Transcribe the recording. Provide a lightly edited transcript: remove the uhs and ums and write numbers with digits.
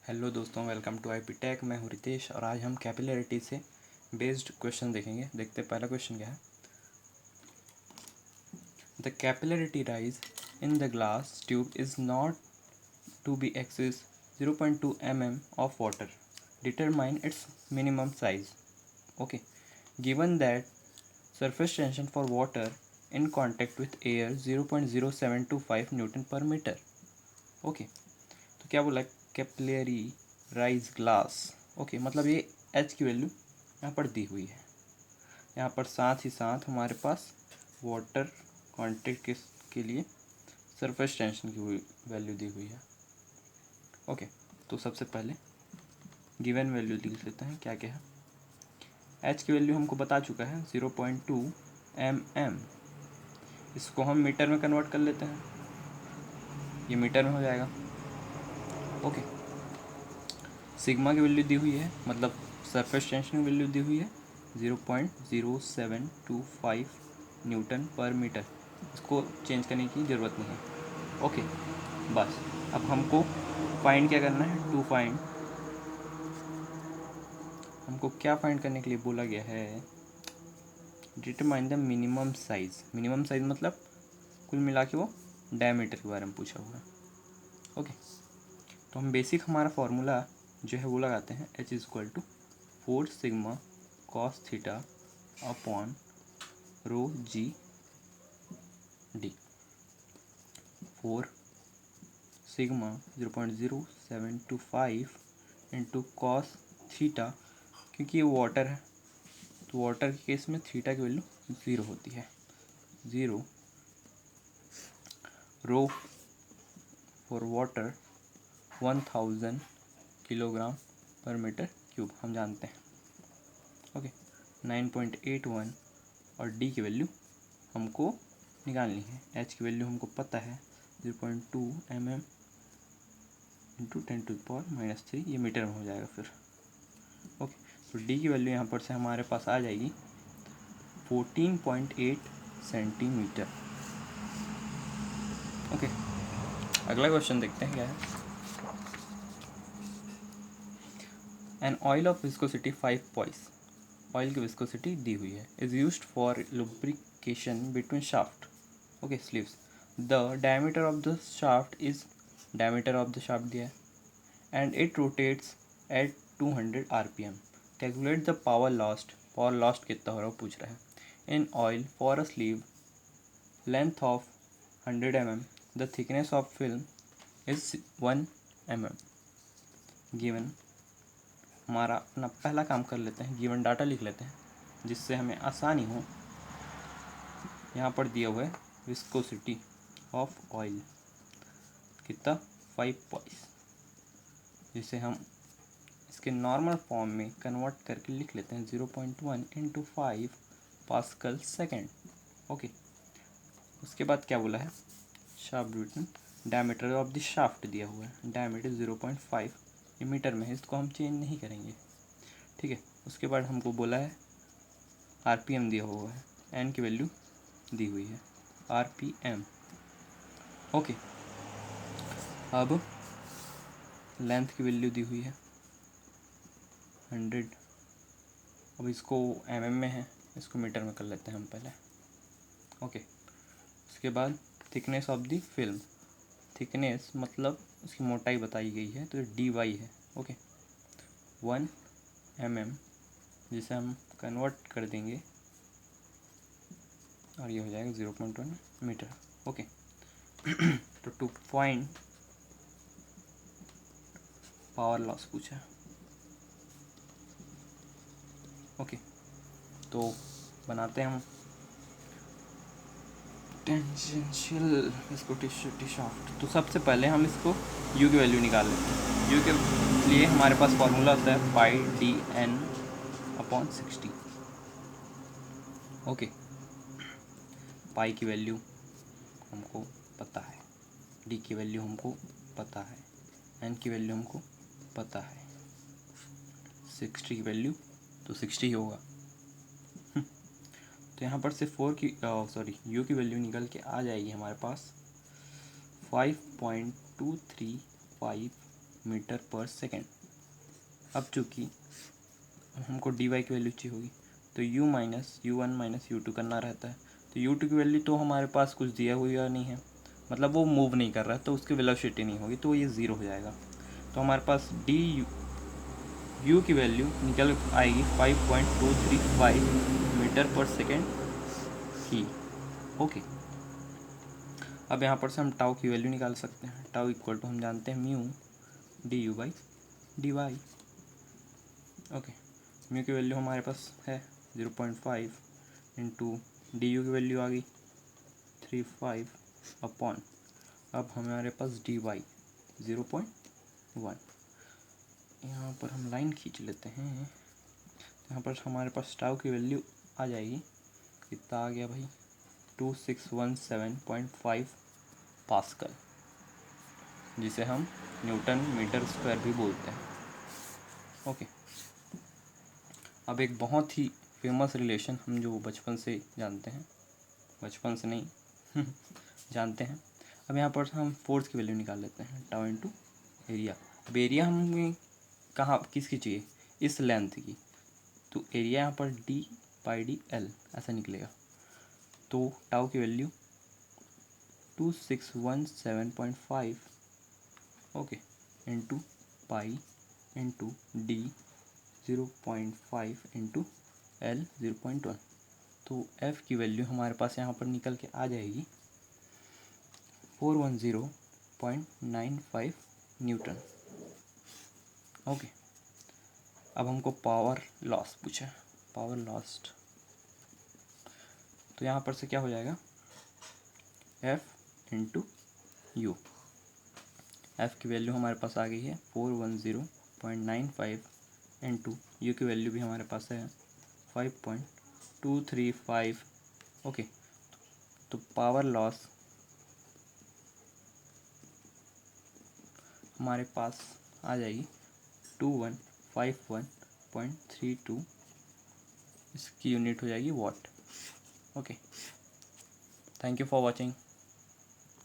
Hello दोस्तों, welcome to IP take. मैं हूँ रितेश और आज हम कैपिलरिटी से बेस्ड क्वेश्चन देखेंगे। देखते हैं पहला क्वेश्चन क्या है। The capillarity rise in the glass tube is not to be excess 0.2 mm of water. Determine its minimum size. Okay, given that surface tension for water in contact with air 0.0725 newton per metre. Okay, तो क्या बोला, capillary rise glass. Okay, मतलब ये H की value यहाँ पर दी हुई है। यहाँ पर साथ ही साथ हमारे पास वाटर कांटेक्ट के लिए सरफेस टेंशन की वैल्यू दी हुई है। ओके, तो सबसे पहले गिवन वैल्यू लिख लेते हैं। क्या क्या है, एच की वैल्यू हमको बता चुका है 0.2 mm। इसको हम मीटर में कन्वर्ट कर लेते हैं, ये मीटर में हो जाएगा। ओके, सिग्मा की वैल्यू दी हुई है, मतलब सरफेस टेंशन की वैल्यू दी हुई है 0.0725 न्यूटन पर मीटर। इसको चेंज करने की ज़रूरत नहीं है। ओके, बस अब हमको फाइंड क्या करना है, हमको क्या फाइंड करने के लिए बोला गया है, determine the minimum size. Minimum size मतलब कुल मिला के वो डायमीटर के बारे में पूछा हुआ है। ओके, तो हम बेसिक हमारा फॉर्मूला जो है वो लगाते हैं, h is equal to 4 sigma cos theta upon rho g d. 4 sigma 0.0725 into cos theta, क्योंकि ये वाटर है तो वाटर के केस में थीटा की वैल्यू 0 होती है। 0 रो फॉर वाटर 1000 किलोग्राम पर मीटर क्यूब हम जानते हैं। ओके, 9.81 और डी की वैल्यू हमको निकालनी है। एच की वैल्यू हमको पता है 0.2 mm इंटू 10⁻⁻3, ये मीटर में हो जाएगा फिर। ओके, तो डी की वैल्यू यहाँ पर से हमारे पास आ जाएगी 14.8 सेंटीमीटर। ओके, अगला क्वेश्चन देखते हैं क्या है। An oil of viscosity 5 poise, oil की विस्कोसिटी दी हुई है, is used for lubrication between shaft. Okay, sleeves. The diameter of the shaft is, diameter of the shaft दिया है, and it rotates at 200 RPM। Calculate the power lost, power lost कितना हो रहा है वो पूछ रहा है। In oil for a sleeve length of 100 mm, the thickness of film is 1 mm। Given, हमारा अपना पहला काम कर लेते हैं, गिवन डाटा लिख लेते हैं जिससे हमें आसानी हो। यहाँ पर दिया हुआ है विस्कोसिटी ऑफ ऑयल कितना, 5 पॉइस, जिसे हम इसके नॉर्मल फॉर्म में कन्वर्ट करके लिख लेते हैं 0.1 इंटू 5 पास्कल सेकेंड। ओके, उसके बाद क्या बोला है, shaft return diameter of the shaft दिया हुआ है, डायमीटर 0.5, ये मीटर में है, इसको हम चेंज नहीं करेंगे। ठीक है, उसके बाद हमको बोला है RPM दिया हुआ है, एन की वैल्यू दी हुई है RPM। ओके, अब लेंथ की वैल्यू दी हुई है 100। अब इसको mm में है, इसको मीटर में कर लेते हैं हम पहले। ओके, उसके बाद thickness of the film, thickness मतलब उसकी मोटाई बताई गई है, तो dy है। ओके, 1 mm, जिसे हम कन्वर्ट कर देंगे और ये हो जाएगा 0.1 मीटर। ओके, तो टू फाइंड पावर लॉस पूछा है। ओके, तो बनाते हैं हम टेंजेंशियल विस्कोसिटी शाफ्ट। तो सबसे पहले हम इसको यू की वैल्यू निकाल लेते हैं। यू के लिए हमारे पास फॉर्मूला होता है πdn/60। ओके, पाई की वैल्यू हमको पता है, डी की वैल्यू हमको पता है, एन की वैल्यू हमको पता है, 60 की वैल्यू तो 60 ही होगा। तो यहाँ पर से यू की वैल्यू निकल के आ जाएगी हमारे पास 5.235 मीटर पर सेकेंड। अब चूँकि हमको dy की वैल्यू चाहिए होगी तो u minus u1 minus u2 करना रहता है। तो u2 की वैल्यू तो हमारे पास कुछ दिया हुआ नहीं है, मतलब वो मूव नहीं कर रहा है, तो उसकी वेलोसिटी नहीं होगी, तो ये ज़ीरो हो जाएगा। तो हमारे पास u की वैल्यू निकल आएगी 5.235 मीटर पर सेकेंड ही। ओके, अब यहाँ पर से हम टाउ की वैल्यू निकाल सकते हैं। टाउ इक्वल टू हम जानते हैं mu d u by d y. Okay, mu की वैल्यू हमारे पास है 0.5 इंटू डी यू की वैल्यू आ गई 3.5 अपॉन, अब हमारे पास डी वाई 0.1। यहाँ पर हम लाइन खींच लेते हैं। यहाँ पर हमारे पास टाउ की वैल्यू आ जाएगी, कितना आ गया भाई, 2617.5 पास्कल, जिसे हम न्यूटन मीटर स्क्वायर भी बोलते हैं। ओके, अब एक बहुत ही फेमस रिलेशन हम जो बचपन से जानते हैं, बचपन से नहीं जानते हैं। अब यहाँ पर हम फोर्स की वैल्यू निकाल लेते हैं, टाउ इंटू एरिया। अब एरिया हमें कहाँ किसकी चाहिए, इस लेंथ की, तो एरिया यहाँ पर डी पाई डी एल ऐसा निकलेगा। तो टाउ की value 2617.5 okay into pi into D 0.5 into L 0.1। तो एफ की वैल्यू हमारे पास यहाँ पर निकल के आ जाएगी 410.95 न्यूटन। ओके, अब हमको पावर लॉस पूछा है, पावर लॉस्ट, तो यहाँ पर से क्या हो जाएगा, एफ इंटू यू। एफ की वैल्यू हमारे पास आ गई है 410.95 इंटू यू की वैल्यू भी हमारे पास है 5.235। ओके, तो पावर लॉस हमारे पास आ जाएगी 2151.32, इसकी यूनिट हो जाएगी what. Okay, thank you for watching.